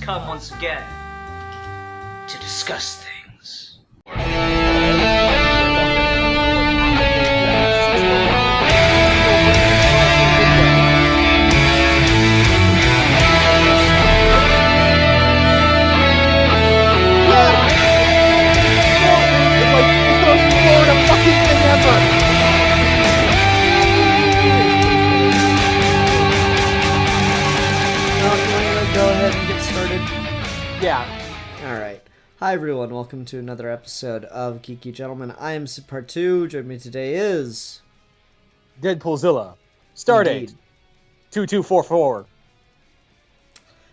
come once again to discuss things. Go ahead and get started. Yeah. Alright. Hi everyone, welcome to another episode of Geeky Gentlemen. I am Sid Part 2. Joining me today is... Deadpoolzilla. Stardate. 2244.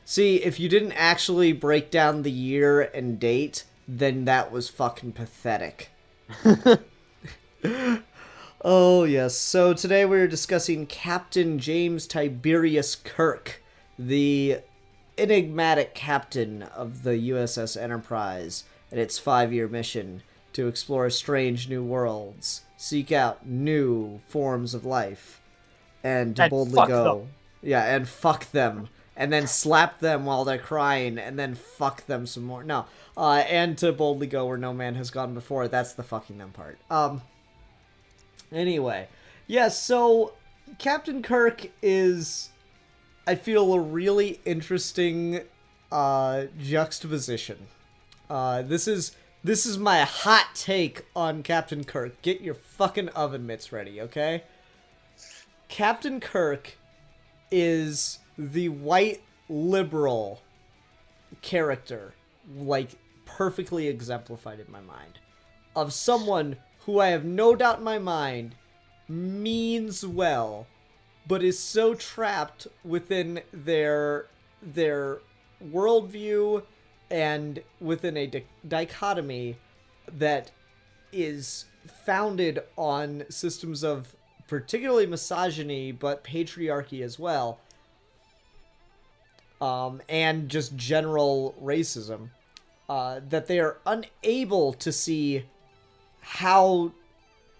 See, if you didn't actually break down the year and date, then that was fucking pathetic. Oh yes, so today we're discussing Captain James Tiberius Kirk, the enigmatic captain of the USS Enterprise and its 5-year mission to explore strange new worlds, seek out new forms of life, and to boldly go... them. Yeah, and fuck them. And then slap them while they're crying, and then fuck them some more. No. And to boldly go where no man has gone before. That's the fucking them part. Anyway. Yeah, so Captain Kirk is... I feel a really interesting juxtaposition. This is my hot take on Captain Kirk. Get your fucking oven mitts ready, okay? Captain Kirk is the white liberal character, like, perfectly exemplified in my mind, of someone who I have no doubt in my mind means well, but is so trapped within their worldview and within a dichotomy that is founded on systems of particularly misogyny, but patriarchy as well, and just general racism, that they are unable to see how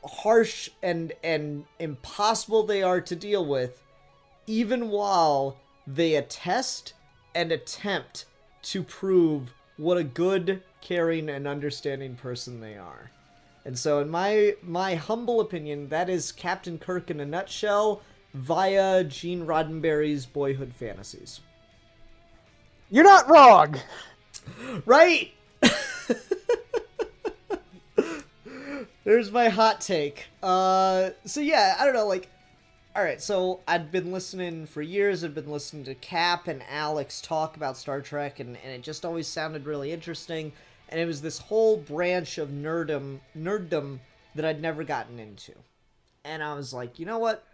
harsh and impossible they are to deal with, even while they attest and attempt to prove what a good, caring, and understanding person they are. And so in my humble opinion, that is Captain Kirk in a nutshell via Gene Roddenberry's Boyhood Fantasies. You're not wrong! Right? There's my hot take. So yeah, I don't know, like, alright, so I'd been listening for years, I've been listening to Cap and Alex talk about Star Trek, and it just always sounded really interesting, and it was this whole branch of nerddom that I'd never gotten into. And I was like, you know what?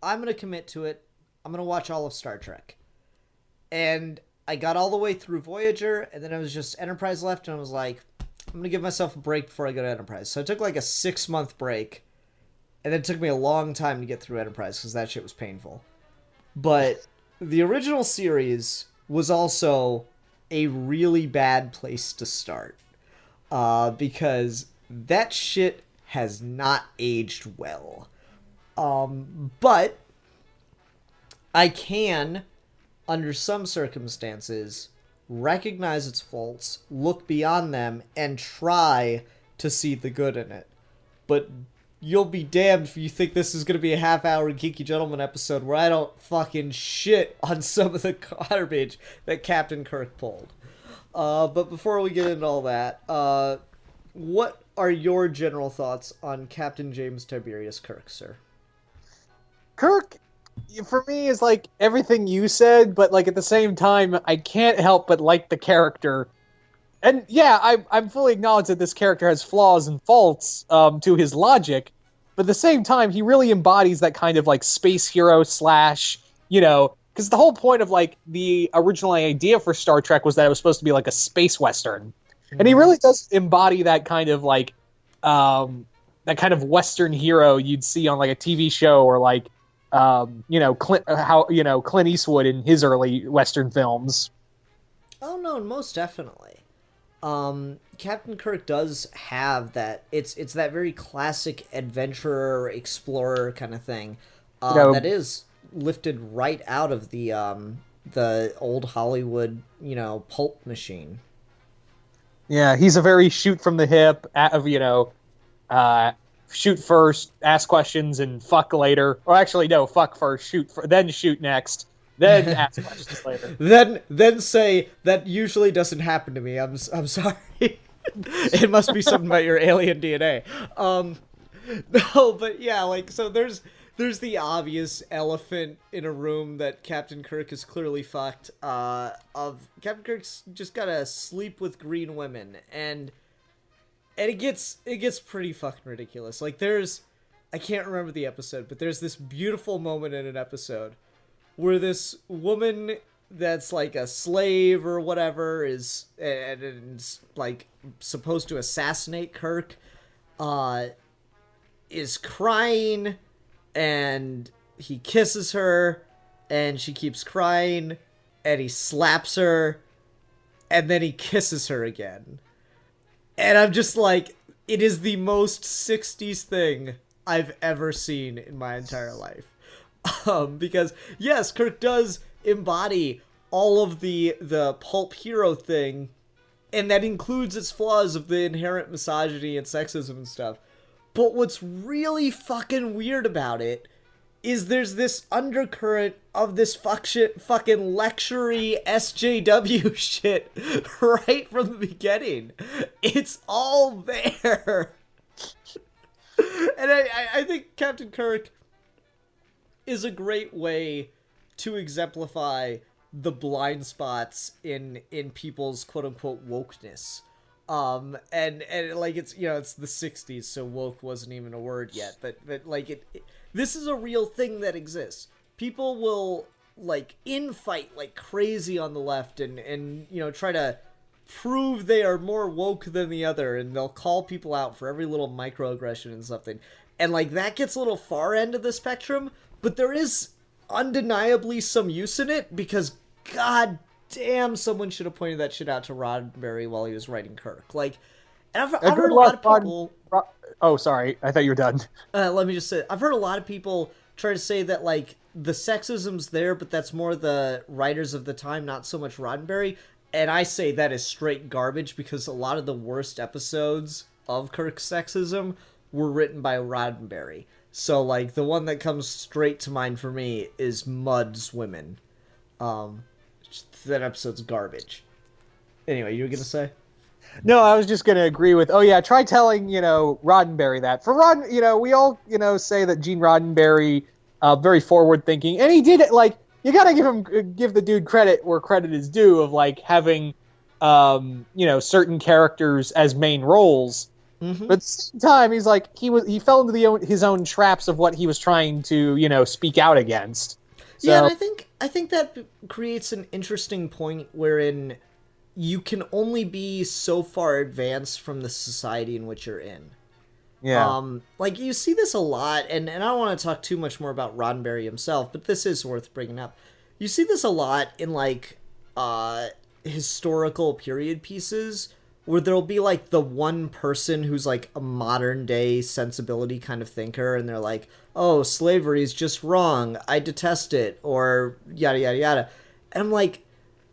I'm gonna commit to it. I'm gonna watch all of Star Trek. And I got all the way through Voyager, and then it was just Enterprise left, and I was like, I'm gonna give myself a break before I go to Enterprise. So I took like a 6-month break, and then it took me a long time to get through Enterprise because that shit was painful. But the original series was also a really bad place to start, because that shit has not aged well. But I can, under some circumstances, recognize its faults, look beyond them, and try to see the good in it. But you'll be damned if you think this is going to be a half-hour Geeky Gentleman episode where I don't fucking shit on some of the garbage that Captain Kirk pulled. But before we get into all that, what are your general thoughts on Captain James Tiberius Kirk, sir? Kirk, for me, is like everything you said, but like at the same time, I can't help but like the character. And yeah, I'm fully acknowledge that this character has flaws and faults to his logic, but at the same time, he really embodies that kind of like space hero slash, you know, because the whole point of like the original idea for Star Trek was that it was supposed to be like a space western. Mm-hmm. And he really does embody that kind of like, that kind of Western hero you'd see on like a TV show or like, Clint Eastwood in his early Western films. Oh no, most definitely. Captain Kirk does have that. It's that very classic adventurer, explorer kind of thing. That is lifted right out of the the old Hollywood, pulp machine. Yeah, he's a very shoot from the hip, shoot first, ask questions, and fuck later. Or actually, no, fuck first, then shoot next, then ask questions later. Then say that usually doesn't happen to me. I'm sorry. It must be something about your alien DNA. No, but yeah, like, so there's the obvious elephant in a room that Captain Kirk is clearly fucked. Of Captain Kirk's just gotta sleep with green women, and it gets pretty fucking ridiculous. Like, I can't remember the episode, but there's this beautiful moment in an episode where this woman that's like a slave or whatever is like supposed to assassinate Kirk, is crying, and he kisses her, and she keeps crying, and he slaps her, and then he kisses her again. And I'm just like, it is the most 60s thing I've ever seen in my entire life. Because, yes, Kirk does embody all of the pulp hero thing, and that includes its flaws of the inherent misogyny and sexism and stuff. But what's really fucking weird about it is there's this undercurrent of this fucking lectury SJW shit right from the beginning. It's all there. And I think Captain Kirk is a great way to exemplify the blind spots in people's quote-unquote wokeness. And like, it's, it's the 60s, so woke wasn't even a word yet, but like, this is a real thing that exists. People will, like, infight like crazy on the left and try to prove they are more woke than the other, and they'll call people out for every little microaggression and something. And, like, that gets a little far end of the spectrum, but there is undeniably some use in it, because god damn, someone should have pointed that shit out to Roddenberry while he was writing Kirk. Like, and I've heard a lot of people... Oh, sorry. I thought you were done. Let me just say, I've heard a lot of people try to say that, like, the sexism's there, but that's more the writers of the time, not so much Roddenberry. And I say that is straight garbage, because a lot of the worst episodes of Kirk's sexism were written by Roddenberry. So, like, the one that comes straight to mind for me is Mudd's Women. That episode's garbage. Anyway, you were gonna say? No, I was just gonna agree with, try telling, Roddenberry that. For we all, say that Gene Roddenberry, very forward-thinking, and he did it, like, you gotta give the dude credit where credit is due of, like, having, certain characters as main roles. Mm-hmm. But at the same time, he's like, he fell into his own traps of what he was trying to, speak out against. So, yeah, and I think that creates an interesting point wherein you can only be so far advanced from the society in which you're in. Yeah. Like, you see this a lot, and I don't want to talk too much more about Roddenberry himself, but this is worth bringing up. You see this a lot in, like, historical period pieces, where there'll be, like, the one person who's, like, a modern-day sensibility kind of thinker, and they're like, oh, slavery's just wrong, I detest it, or yada, yada, yada. And I'm like,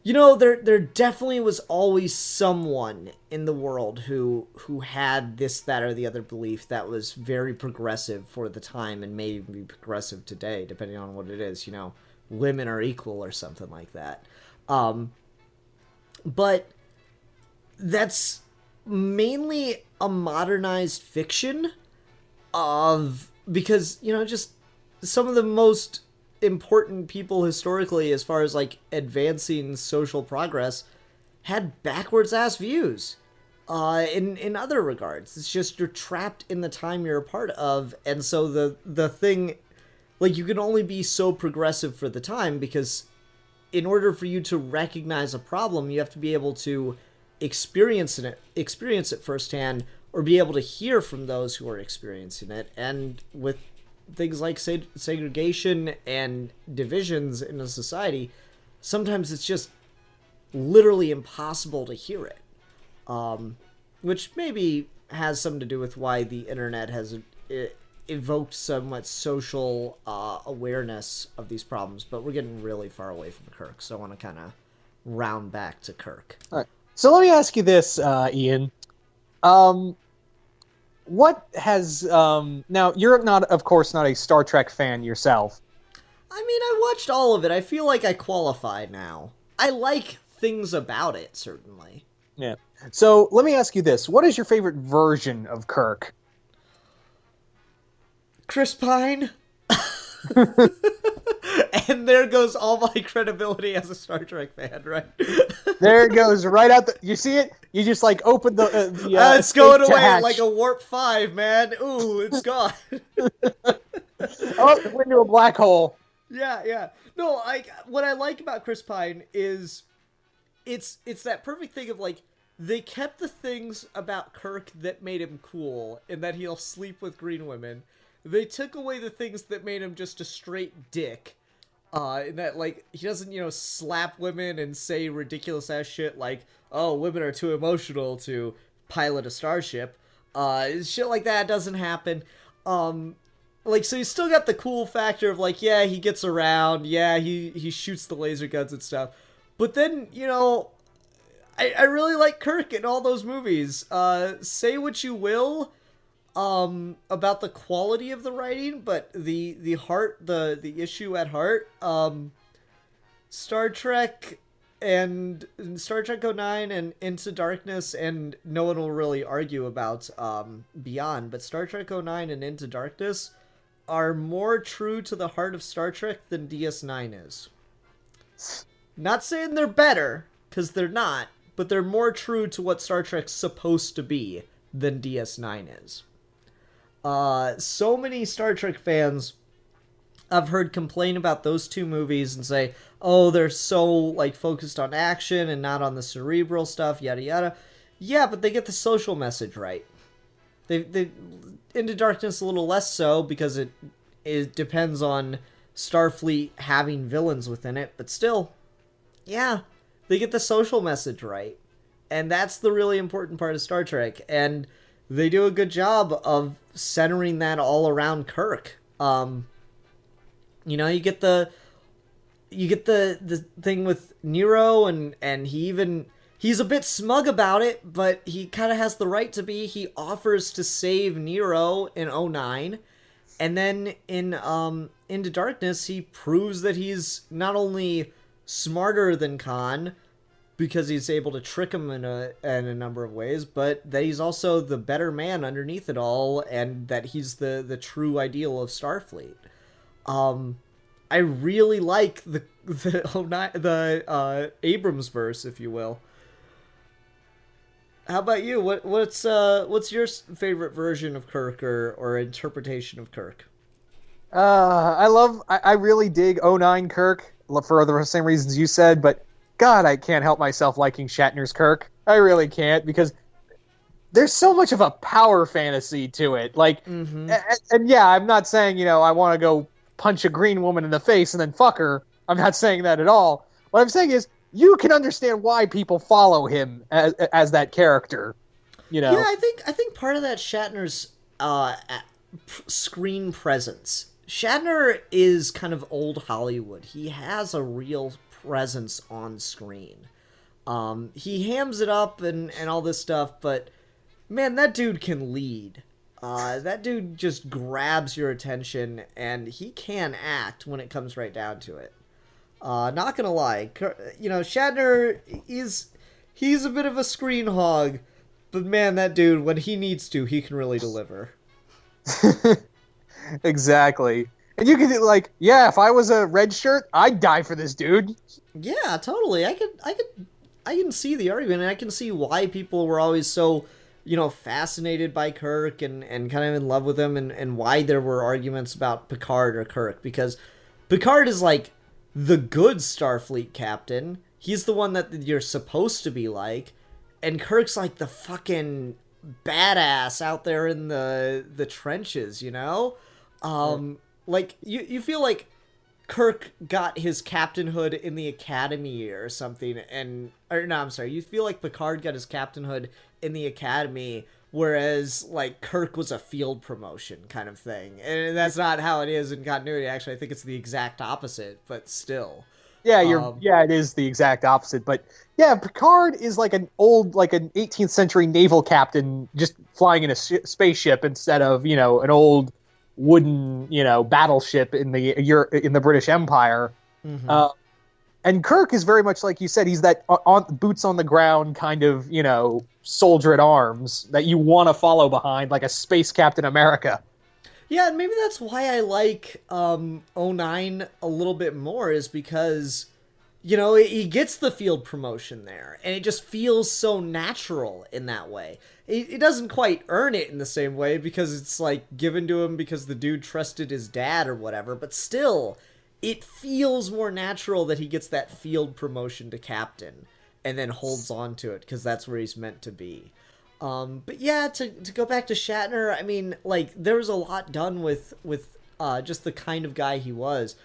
there definitely was always someone in the world who had this, that, or the other belief that was very progressive for the time, and may be progressive today, depending on what it is, women are equal or something like that. But that's mainly a modernized fiction because, just some of the most important people historically, as far as, like, advancing social progress, had backwards ass views in other regards. It's just, you're trapped in the time you're a part of, and so the thing, like, you can only be so progressive for the time, because in order for you to recognize a problem, you have to be able to experience it firsthand, or be able to hear from those who are experiencing it. And with things like segregation and divisions in a society, sometimes it's just literally impossible to hear it. Which maybe has something to do with why the internet has evoked so much social awareness of these problems. But we're getting really far away from Kirk, so I want to kind of round back to Kirk. All right. So let me ask you this, Ian. What has now you're not, of course, not a Star Trek fan yourself. I mean, I watched all of it. I feel like I qualify now. I like things about it, certainly. Yeah. So let me ask you this: what is your favorite version of Kirk? Chris Pine. And there goes all my credibility as a Star Trek fan, right? There it goes, right out the. You see it? You just like open the. It's going away hatch. like a warp 5, man. Ooh, it's gone. Oh, it went into a black hole. Yeah. No, what I like about Chris Pine is it's that perfect thing of like they kept the things about Kirk that made him cool and that he'll sleep with green women. They took away the things that made him just a straight dick. In that, like, he doesn't, slap women and say ridiculous ass shit like, oh, women are too emotional to pilot a starship. Shit like that doesn't happen. Like, so he's still got the cool factor of, like, yeah, he gets around, yeah, he shoots the laser guns and stuff. But then, I really like Kirk in all those movies. Say what you will about the quality of the writing, but the heart, the issue at heart, Star Trek and Star Trek 09 and Into Darkness, and no one will really argue about Beyond, but Star Trek 09 and Into Darkness are more true to the heart of Star Trek than DS9 is. Not saying they're better, because they're not, but they're more true to what Star Trek's supposed to be than DS9 is. So many Star Trek fans I've heard complain about those two movies and say, oh, they're so, like, focused on action and not on the cerebral stuff, yada yada. Yeah, but they get the social message right. They Into Darkness a little less so, because it depends on Starfleet having villains within it, but still, yeah, they get the social message right. And that's the really important part of Star Trek, and they do a good job of centering that all around Kirk. You get the thing with Nero, and he's a bit smug about it, but he kind of has the right to be. He offers to save Nero in 09, and then in Into Darkness, he proves that he's not only smarter than Khan, because he's able to trick him in a number of ways, but that he's also the better man underneath it all, and that he's the true ideal of Starfleet. I really like the Abrams verse, if you will. How about you? What's your favorite version of Kirk or interpretation of Kirk? I really dig 09 Kirk for the same reasons you said, but God, I can't help myself liking Shatner's Kirk. I really can't, because there's so much of a power fantasy to it. Like, and yeah, I'm not saying, I want to go punch a green woman in the face and then fuck her. I'm not saying that at all. What I'm saying is, you can understand why people follow him as that character. Yeah, I think part of that Shatner's screen presence. Shatner is kind of old Hollywood. He has a real presence on screen. He hams it up and all this stuff, but man, that dude can lead. That dude just grabs your attention, and he can act when it comes right down to it. Not gonna lie, Shatner he's a bit of a screen hog, but man, that dude, when he needs to, he can really deliver. Exactly. And you can if I was a red shirt, I'd die for this dude. Yeah, totally. I can see the argument, and I can see why people were always so, fascinated by Kirk and kind of in love with him, and why there were arguments about Picard or Kirk, because Picard is like the good Starfleet captain. He's the one that you're supposed to be like, and Kirk's like the fucking badass out there in the trenches, Like, you feel like Kirk got his captainhood in the academy or something, you feel like Picard got his captainhood in the academy, whereas like Kirk was a field promotion kind of thing, and that's not how it is in continuity. Actually, I think it's the exact opposite, but still. Yeah, it is the exact opposite. But yeah, Picard is like an 18th century naval captain just flying in a spaceship instead of, an old wooden, battleship in the British Empire. Mm-hmm. And Kirk is very much like you said. He's that boots on the ground kind of, soldier at arms that you want to follow behind, like a space Captain America. Yeah, and maybe that's why I like 09 a little bit more, is because, he gets the field promotion there, and it just feels so natural in that way. It doesn't quite earn it in the same way, because it's, like, given to him because the dude trusted his dad or whatever, but still, it feels more natural that he gets that field promotion to captain, and then holds on to it, because that's where he's meant to be. But yeah, to go back to Shatner, I mean, like, there was a lot done with just the kind of guy he was.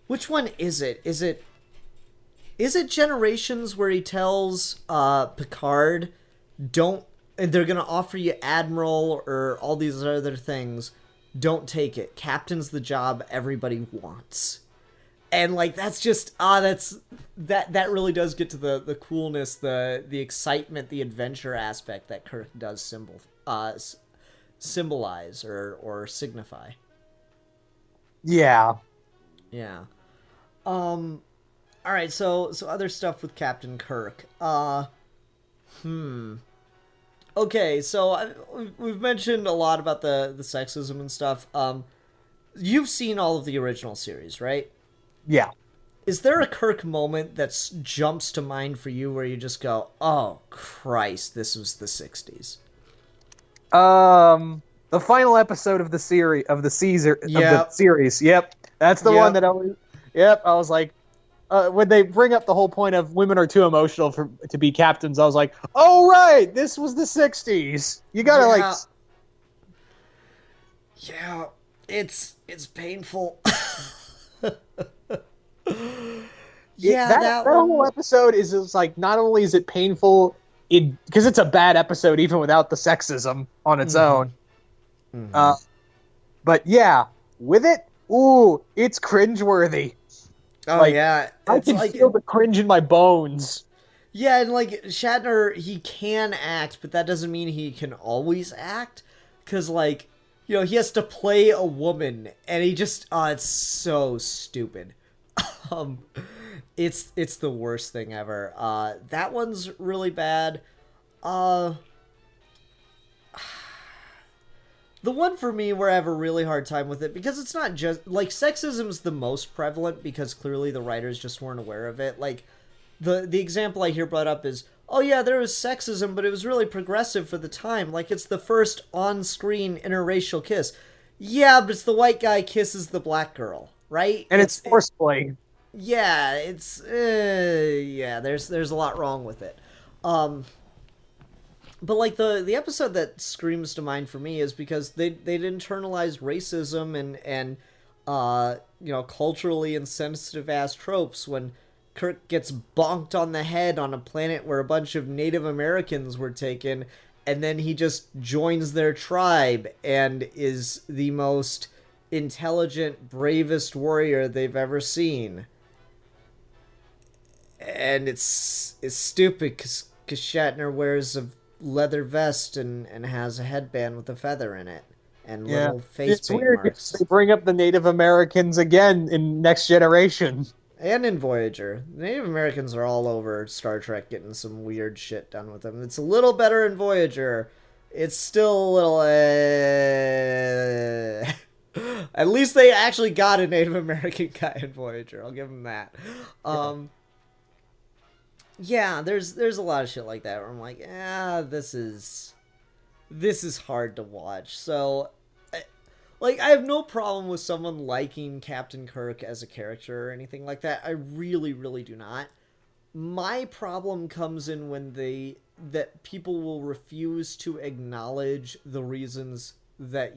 Which one is it? Is it Generations where he tells Picard, and they're gonna offer you Admiral or all these other things, don't take it. Captain's the job everybody wants. And like that really does get to the coolness, the excitement, the adventure aspect that Kirk does symbolize or signify. Yeah. Yeah. All right, so other stuff with Captain Kirk. Okay, so we've mentioned a lot about the sexism and stuff. You've seen all of the original series, right? Yeah. Is there a Kirk moment that jumps to mind for you where you just go, "Oh Christ, this was the '60s"? The final episode of the series the series. Yep, that's the one that I was. Yep, I was like, when they bring up the whole point of women are too emotional to be captains, I was like, "Oh right, this was the '60s." You gotta Yeah, it's painful. Yeah, that whole episode is just like, not only is it painful, because it's a bad episode even without the sexism on its own. Mm-hmm. But yeah, with it, it's cringeworthy. Oh yeah, I can feel the cringe in my bones. Yeah, and like Shatner, he can act, but that doesn't mean he can always act, because like, he has to play a woman, and he just it's so stupid. It's the worst thing ever. That one's really bad. The one for me where I have a really hard time with it, because it's not just like sexism's the most prevalent, because clearly the writers just weren't aware of it. Like the example I hear brought up is, oh yeah, there was sexism, but it was really progressive for the time. Like, it's the first on-screen interracial kiss. Yeah, but it's the white guy kisses the black girl, right? And it's forcefully. Yeah, it's there's a lot wrong with it. But like the episode that screams to mind for me is because they'd internalized racism and culturally insensitive ass tropes when Kirk gets bonked on the head on a planet where a bunch of Native Americans were taken, and then he just joins their tribe and is the most intelligent, bravest warrior they've ever seen. And it's stupid because Shatner wears a leather vest and has a headband with a feather in it and little face paint marks. They bring up the Native Americans again in Next Generation. And in Voyager. Native Americans are all over Star Trek getting some weird shit done with them. It's a little better in Voyager. It's still a little... At least they actually got a Native American guy in Voyager. I'll give them that. Yeah, there's a lot of shit like that where I'm like, this is hard to watch. So... I have no problem with someone liking Captain Kirk as a character or anything like that. I really, really do not. My problem comes in when that people will refuse to acknowledge the reasons that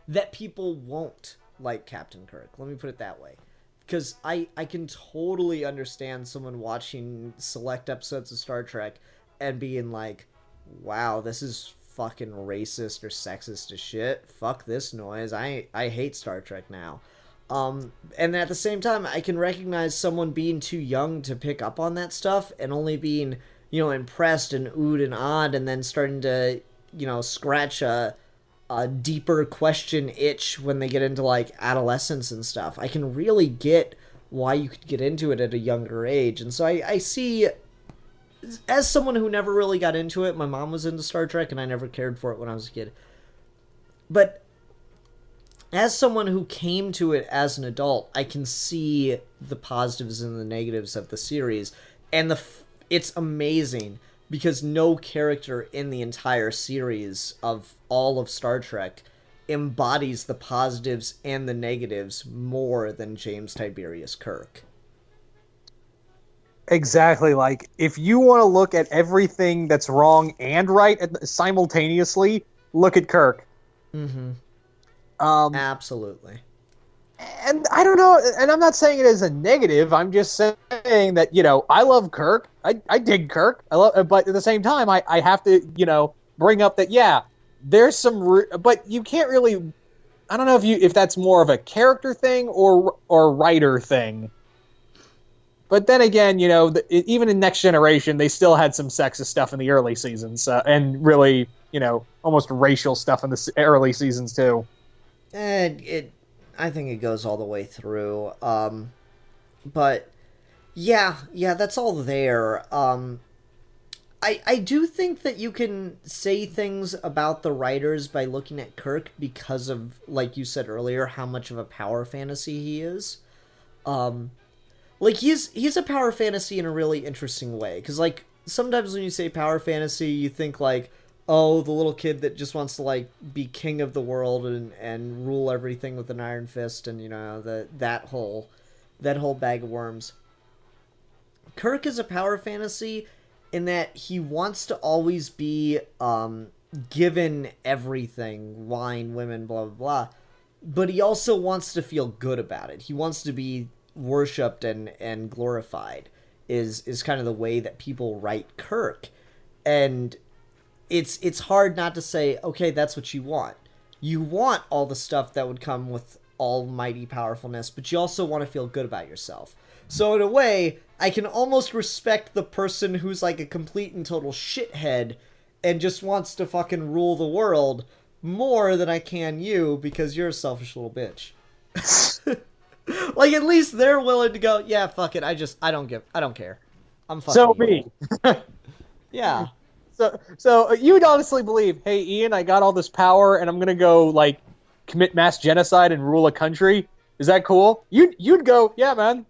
that people won't like Captain Kirk. Let me put it that way. Because I can totally understand someone watching select episodes of Star Trek and being like, wow, this is fucking racist or sexist as shit. Fuck this noise. I hate Star Trek now. And at the same time, I can recognize someone being too young to pick up on that stuff and only being, impressed and oohed and awed, and then starting to, scratch a deeper question itch when they get into, like, adolescence and stuff. I can really get why you could get into it at a younger age. And so I see, as someone who never really got into it, my mom was into Star Trek, and I never cared for it when I was a kid. But as someone who came to it as an adult, I can see the positives and the negatives of the series. And it's amazing because no character in the entire series of all of Star Trek embodies the positives and the negatives more than James Tiberius Kirk. Exactly. Like, if you want to look at everything that's wrong and right simultaneously, look at Kirk. Mm-hmm. Absolutely. And I don't know, and I'm not saying it as a negative. I'm just saying that, I love Kirk. I dig Kirk. But at the same time, I have to, bring up that, yeah, there's some, but you can't really, I don't know if that's more of a character thing or writer thing. But then again, even in Next Generation, they still had some sexist stuff in the early seasons, and really, almost racial stuff in the early seasons too. And I think it goes all the way through. But yeah, that's all there. I do think that you can say things about the writers by looking at Kirk because of, like you said earlier, how much of a power fantasy he is. Like, he's a power fantasy in a really interesting way. Because, like, sometimes when you say power fantasy, you think, like, oh, the little kid that just wants to, like, be king of the world and rule everything with an iron fist and, that whole bag of worms. Kirk is a power fantasy in that he wants to always be given everything, wine, women, blah, blah, blah. But he also wants to feel good about it. He wants to be worshipped and glorified is kind of the way that people write Kirk. And it's hard not to say, okay, that's what you want. You want all the stuff that would come with almighty powerfulness, but you also want to feel good about yourself. So in a way, I can almost respect the person who's like a complete and total shithead and just wants to fucking rule the world more than I can you, because you're a selfish little bitch. Like, at least they're willing to go, yeah, fuck it, I don't care. I'm fucking So evil. me. Yeah. So you would honestly believe, hey, Ian, I got all this power, and I'm gonna go, like, commit mass genocide and rule a country? Is that cool? You'd go, yeah, man.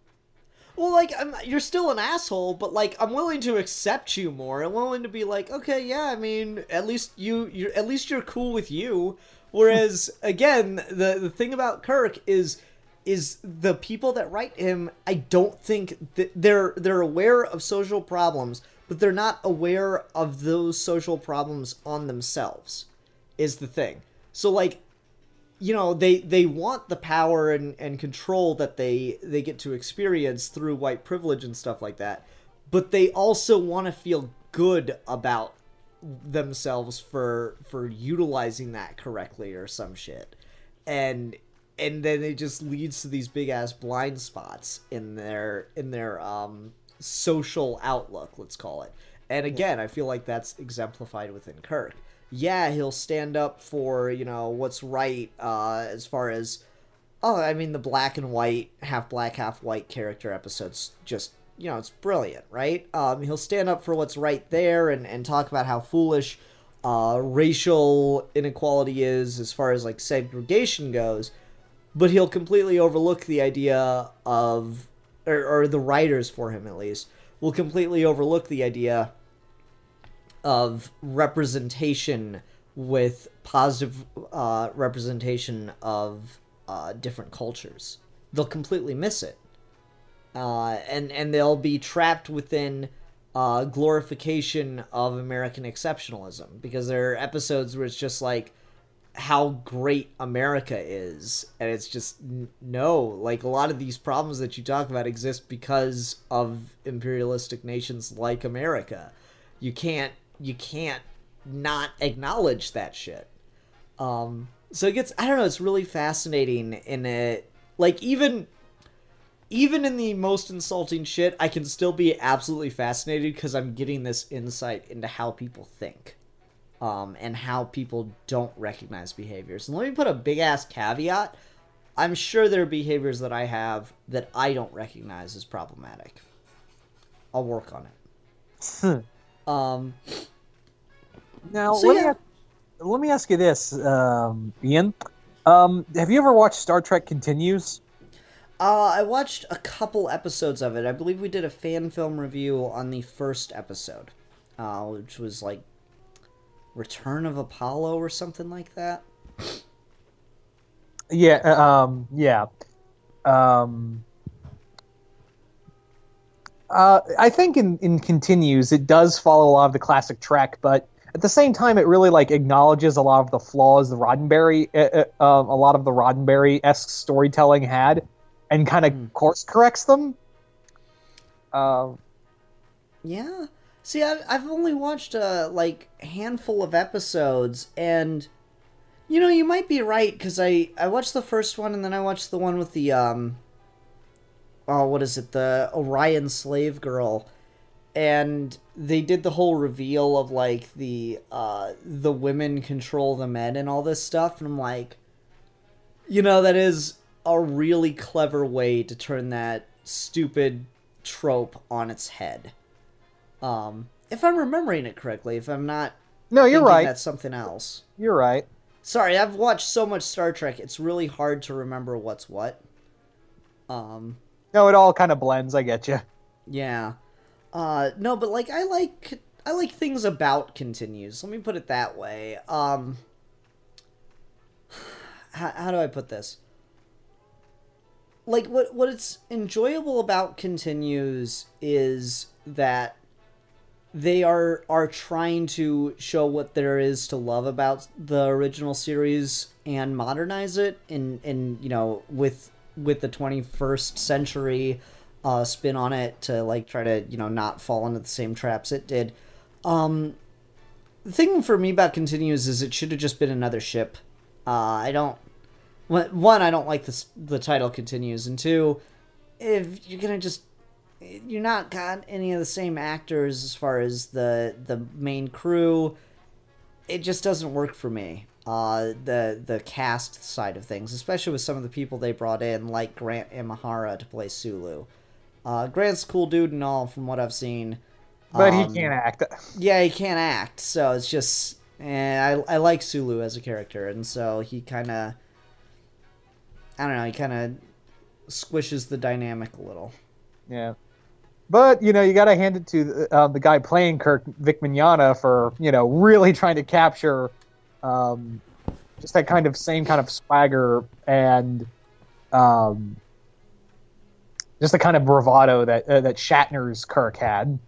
Well, like, you're still an asshole, but, like, I'm willing to accept you more. I'm willing to be like, okay, yeah, I mean, at least you're cool with you. Whereas, again, the thing about Kirk is the people that write him, I don't think that they're aware of social problems, but they're not aware of those social problems on themselves, is the thing. So, like, they want the power and control that they get to experience through white privilege and stuff like that, but they also want to feel good about themselves for utilizing that correctly or some shit. And then it just leads to these big ass blind spots in their social outlook, let's call it. And again, I feel like that's exemplified within Kirk. Yeah, he'll stand up for, what's right, as far as, the black and white, half black, half white character episodes, just, it's brilliant, right? He'll stand up for what's right there and talk about how foolish racial inequality is as far as, like, segregation goes, but he'll completely overlook the idea of, or the writers for him at least, will completely overlook the idea of representation with positive representation of different cultures. They'll completely miss it. And they'll be trapped within glorification of American exceptionalism, because there are episodes where it's just like, how great America is, and it's just no. Like a lot of these problems that you talk about exist because of imperialistic nations like America. You can't not acknowledge that shit. So it gets, I don't know, it's really fascinating in it. Like even in the most insulting shit, I can still be absolutely fascinated because I'm getting this insight into how people think. And how people don't recognize behaviors. And let me put a big-ass caveat. I'm sure there are behaviors that I have that I don't recognize as problematic. I'll work on it. Now, So let me ask you this, Ian. Have you ever watched Star Trek Continues? I watched a couple episodes of it. I believe we did a fan film review on the first episode, which was like Return of Apollo or something like that. Yeah, I think in Continues, it does follow a lot of the classic Trek, but at the same time, it really like acknowledges a lot of the flaws the Roddenberry, a lot of the Roddenberry-esque storytelling had, and kind of course corrects them. Yeah. See, I've only watched a handful of episodes, and you might be right because I watched the first one and then I watched the one with the what is it, the Orion slave girl, and they did the whole reveal of like the women control the men and all this stuff, and I'm like, that is a really clever way to turn that stupid trope on its head. If I'm remembering it correctly, if I'm not, no, you're right. That's something else. You're right. Sorry, I've watched so much Star Trek; it's really hard to remember what's what. No, it all kind of blends. I get you. Yeah. No, but like I like things about Continues. Let me put it that way. How do I put this? Like what it's enjoyable about Continues is that they are trying to show what there is to love about the original series and modernize it in with the 21st century spin on it to like try to not fall into the same traps it did. The thing for me about Continues is it should have just been another ship. I don't like the title Continues, and two, if you're gonna just, you're not got any of the same actors as far as the main crew, it just doesn't work for me. The cast side of things, especially with some of the people they brought in, like Grant Imahara to play Sulu. Grant's a cool dude and all from what I've seen. But he can't act. Yeah, he can't act, so it's just, I like Sulu as a character, and so he kind of, I don't know, he kind of squishes the dynamic a little. Yeah. But, you got to hand it to the guy playing Kirk, Vic Mignogna, for, really trying to capture just that same kind of swagger and just the kind of bravado that Shatner's Kirk had.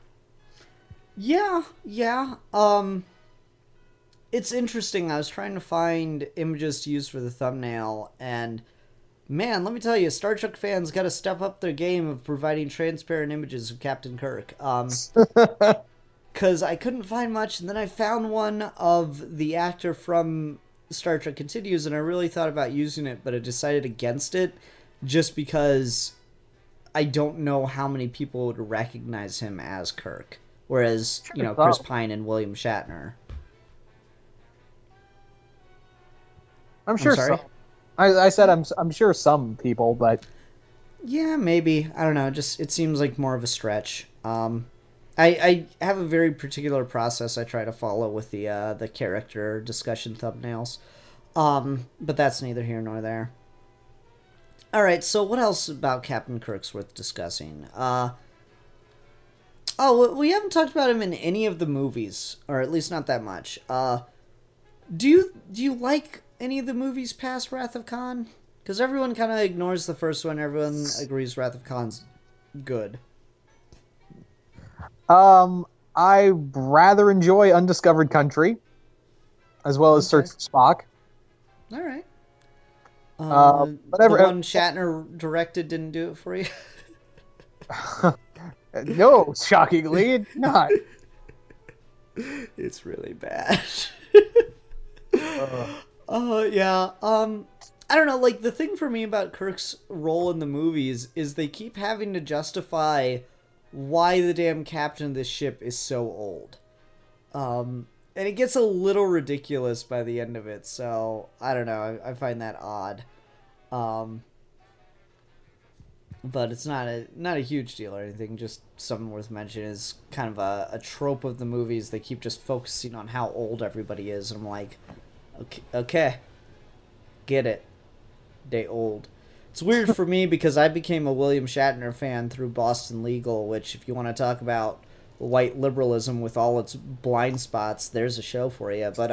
Yeah. It's interesting. I was trying to find images to use for the thumbnail, and man, let me tell you, Star Trek fans got to step up their game of providing transparent images of Captain Kirk. Because I couldn't find much, and then I found one of the actor from Star Trek Continues, and I really thought about using it, but I decided against it just because I don't know how many people would recognize him as Kirk. Whereas, Chris Pine and William Shatner. I'm sure some. I said I'm sure some people, but yeah, maybe. I don't know. Just it seems like more of a stretch. I have a very particular process I try to follow with the character discussion thumbnails. But that's neither here nor there. All right. So what else about Captain Kirk's worth discussing? We haven't talked about him in any of the movies, or at least not that much. Do you like any of the movies past Wrath of Khan? Because everyone kind of ignores the first one. Everyone agrees Wrath of Khan's good. I rather enjoy Undiscovered Country, as well as Search for Spock. All right. Whatever. The one Shatner directed didn't do it for you. No, shockingly, not. It's really bad. Uh, Yeah. I don't know. Like the thing for me about Kirk's role in the movies is they keep having to justify why the damn captain of this ship is so old. And it gets a little ridiculous by the end of it. So I don't know. I find that odd. But it's not a huge deal or anything. Just something worth mentioning is kind of a trope of the movies. They keep just focusing on how old everybody is, and I'm like, okay, get it. They old. It's weird for me because I became a William Shatner fan through Boston Legal, which, if you want to talk about white liberalism with all its blind spots, there's a show for you. But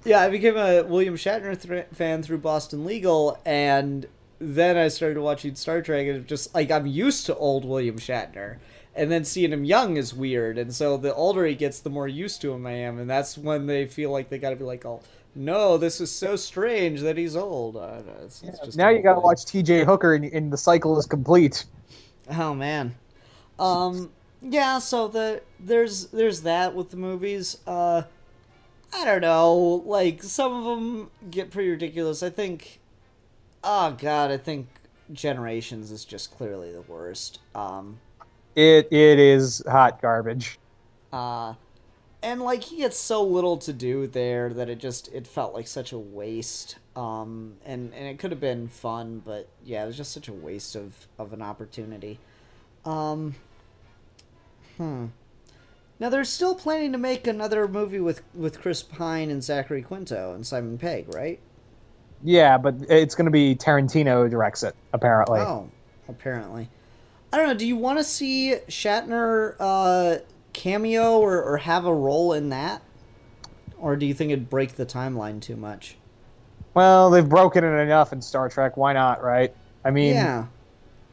yeah, I became a William Shatner fan through Boston Legal, and then I started watching Star Trek, and just like I'm used to old William Shatner, and then seeing him young is weird. And so the older he gets, the more used to him I am, and that's when they feel like they got to be like, oh no, this is so strange that he's old. It's just now you got to watch T.J. Hooker, and the cycle is complete. Oh man, yeah. So there's that with the movies. I don't know. Like some of them get pretty ridiculous. I think. Oh god, I think Generations is just clearly the worst. It is hot garbage. And like he gets so little to do there that it felt like such a waste. And it could have been fun, but yeah, it was just such a waste of an opportunity. Now they're still planning to make another movie with Chris Pine and Zachary Quinto and Simon Pegg, right? Yeah, but it's going to be Tarantino who directs it, apparently. Oh, apparently. I don't know. Do you want to see Shatner cameo or have a role in that? Or do you think it'd break the timeline too much? Well, they've broken it enough in Star Trek. Why not, right? I mean, yeah.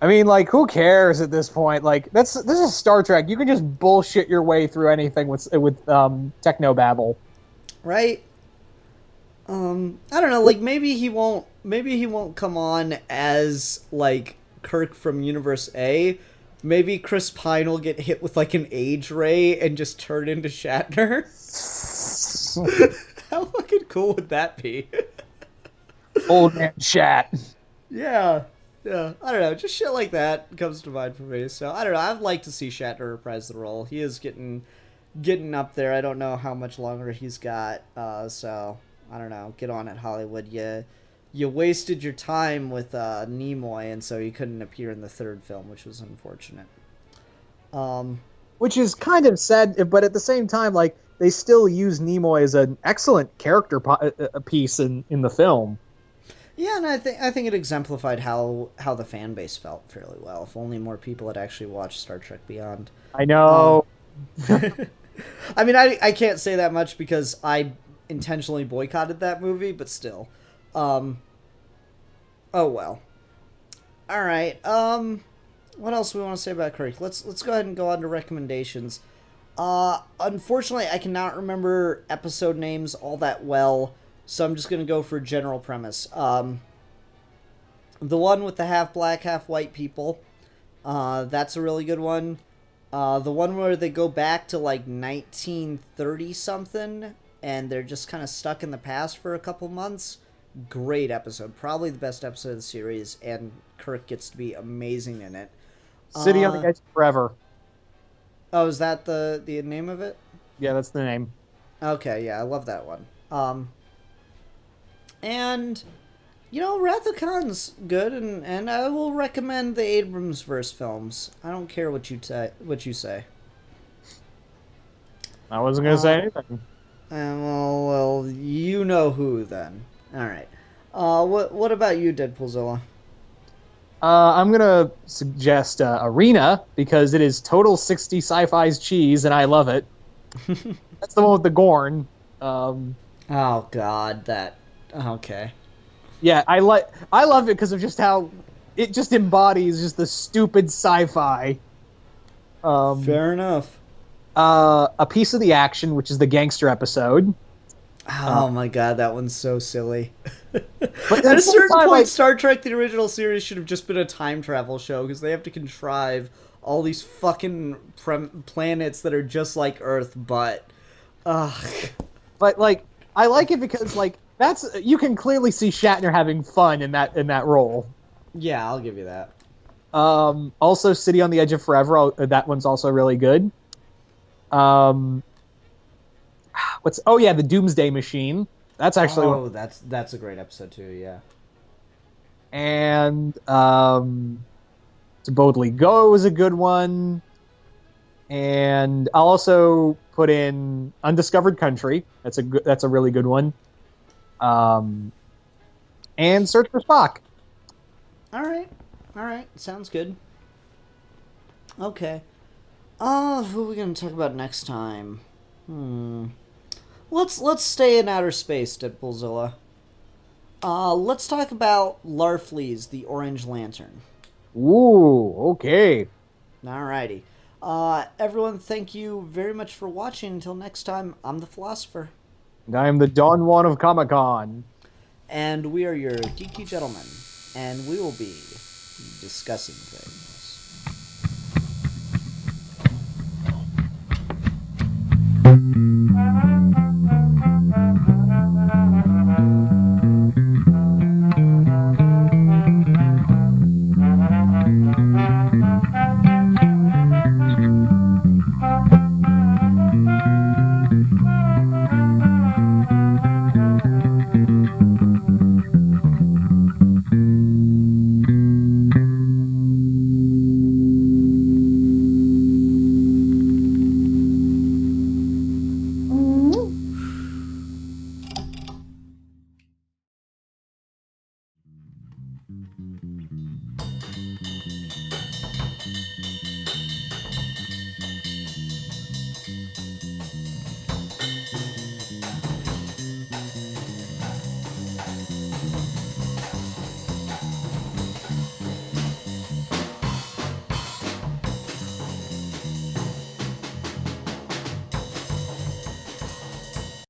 I mean, like, who cares at this point? Like, this is Star Trek. You can just bullshit your way through anything with technobabble, right? I don't know. Like, maybe he won't come on as like Kirk from Universe A. Maybe Chris Pine will get hit with like an age ray and just turn into Shatner. How fucking cool would that be? Old man Shat. Yeah. I don't know. Just shit like that comes to mind for me. So I don't know. I'd like to see Shatner reprise the role. He is getting up there. I don't know how much longer he's got. So I don't know. Get on it, Hollywood. You wasted your time with Nimoy, and so you couldn't appear in the third film, which was unfortunate. Which is kind of sad, but at the same time, like, they still use Nimoy as an excellent character piece in the film. Yeah, and I think it exemplified how the fan base felt fairly well. If only more people had actually watched Star Trek Beyond. I know. I mean, I can't say that much because I intentionally boycotted that movie, but still. Oh well. All right. What else do we want to say about Kirk? Let's go ahead and go on to recommendations. Unfortunately, I cannot remember episode names all that well, so I'm just gonna go for general premise. The one with the half black, half white people. That's a really good one. The one where they go back to like 1930 something, and they're just kind of stuck in the past for a couple months. Great episode. Probably the best episode of the series, and Kirk gets to be amazing in it. City on the Edge of Forever. Oh, is that the name of it? Yeah, that's the name. Okay, yeah, I love that one. And, you know, Wrath of Khan's good, and I will recommend the Abrams-verse films. I don't care what you say. I wasn't going to say anything. Well, you know who then. All right. What about you, Deadpoolzilla? I'm going to suggest Arena, because it is total 60 sci-fi's cheese, and I love it. That's the one with the Gorn. Oh, God, that... Okay. Yeah, I love it because of just how it just embodies just the stupid sci-fi. Fair enough. A Piece of the Action, which is the gangster episode. Oh my god, that one's so silly. But At a certain time, point, like, Star Trek, the original series, should have just been a time travel show because they have to contrive all these fucking planets that are just like Earth, but. Ugh. but like, I like it because like that's you can clearly see Shatner having fun in that role. Yeah, I'll give you that. Also, City on the Edge of Forever. That one's also really good. The Doomsday Machine. That's actually that's a great episode too. Yeah. And To Boldly Go is a good one. And I'll also put in Undiscovered Country. That's a really good one. And Search for Spock. All right, sounds good. Okay. Who are we gonna talk about next time? Let's stay in outer space, Deadpoolzilla. Let's talk about Larfleeze, the Orange Lantern. Ooh, okay. Alrighty. Everyone, thank you very much for watching. Until next time, I'm the Philosopher. And I am the Don Juan of Comic-Con. And we are your geeky gentlemen. And we will be discussing things.